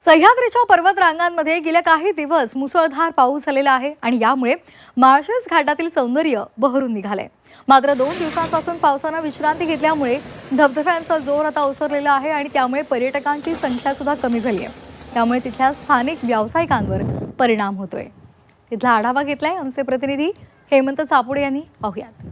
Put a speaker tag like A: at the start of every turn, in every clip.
A: सह्याद्रीच्या पर्वत रांगांमध्ये गेल्या काही दिवस मुसळधार पाऊस झालेला आहे आणि यामुळे माळशेज घाटातील सौंदर्य बहरून निघाले। मात्र 2 दिवसांपासून पावसाने विश्रांती घेतल्यामुळे धबधब्यांचा जोर आता ओसरलेला आहे आणि त्यामुळे पर्यटकांची संख्या सुद्धा कमी झाली आहे। त्यामुळे तिथल्या स्थानिक व्यावसायिकांवर परिणाम होतोय। तिथला आढावा घेतलाय आमचे प्रतिनिधी हेमंत चापुडे यांनी। पाहूयात।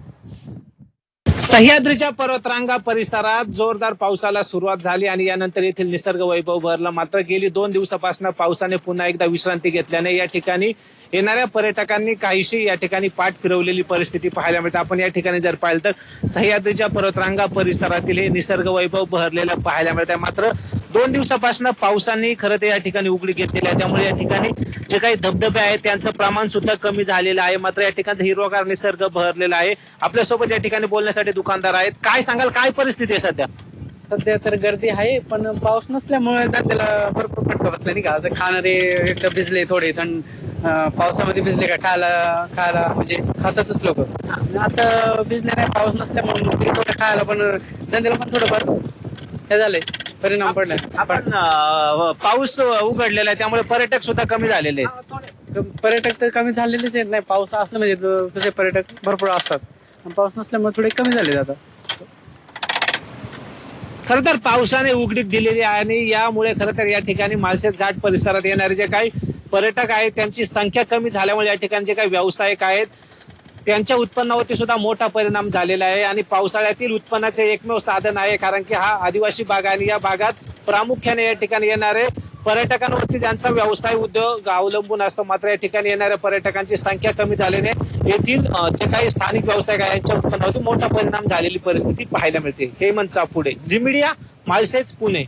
B: सह्याद्रीच्या पर्वतरांगा परिसरात जोरदार पावसाला सुरुवात झाली आणि यानंतर येथील निसर्ग वैभव बहरला। मात्र गेली 2 दिवसापासून पावसाने पुन्हा एकदा विश्रांती घेतल्याने या ठिकाणी येणाऱ्या पर्यटकांनी काहीशी या ठिकाणी पाठ फिरवलेली परिस्थिती पाहायला मिळते। आपण या ठिकाणी जर पाहिलं तर सह्याद्रीच्या पर्वतरांगा परिसरातील हे निसर्ग वैभव बहरलेलं पाहायला मिळते। मात्र 2 दिवसापासून पावसाने खरं तर या ठिकाणी उघडी घेतलेली आहे, त्यामुळे या ठिकाणी जे काही धबधबे आहेत त्यांचं प्रमाण सुद्धा कमी झालेलं आहे। मात्र या ठिकाणचा हिरवागार निसर्ग बहरलेला आहे। आपल्यासोबत या ठिकाणी बोलण्यासाठी दुकानदार आहेत। काय सांगाल, काय परिस्थिती आहे सध्या?
C: सध्या तर गर्दी आहे, पण पाऊस नसल्यामुळे त्याला भरपूर फटका बसला नाही का। आज खाणारे एक भिजले थोडे, थंड पावसामध्ये भिजले का खायला म्हणजे खातातच लोक। आता भिजले नाही, पाऊस नसल्यामुळे थोडं खायला पण धंद्याला पण थोडंफार हे झालंय, परिणाम पडलाय।
B: आपण पाऊस उघडलेला आहे त्यामुळे पर्यटक सुद्धा कमी झालेले आहेत।
C: पर्यटक तर कमी झालेलेच आहेत, नाही पाऊस असला म्हणजे तसे पर्यटक भरपूर असतात, पण पाऊस नसल्यामुळे थोडे कमी झाले आता।
B: खरं तर पावसाने उघडीप दिलेली आहे आणि यामुळे खरं तर या ठिकाणी माळशेज घाट परिसरात येणारे जे काही पर्यटक आहेत त्यांची संख्या कमी झाल्यामुळे या ठिकाणी जे काही व्यावसायिक आहेत त्यांच्या उत्पन्नावरती सुद्धा मोठा परिणाम झालेला आहे। आणि पावसाळ्यातील उत्पन्नाचे एकमेव साधन आहे, कारण की हा आदिवासी भाग आहे आणि या भागात प्रामुख्याने या ठिकाणी येणारे पर्यटकांवरती त्यांचा व्यवसाय उद्योग अवलंबून असतो। मात्र या ठिकाणी येणाऱ्या पर्यटकांची संख्या कमी झाल्याने येथील जे काही स्थानिक व्यावसायिक आहेत यांच्या उत्पन्नावरती मोठा परिणाम झालेली परिस्थिती पाहायला मिळते। हेमंत चापुडे, झी मीडिया, माळशेज, पुणे।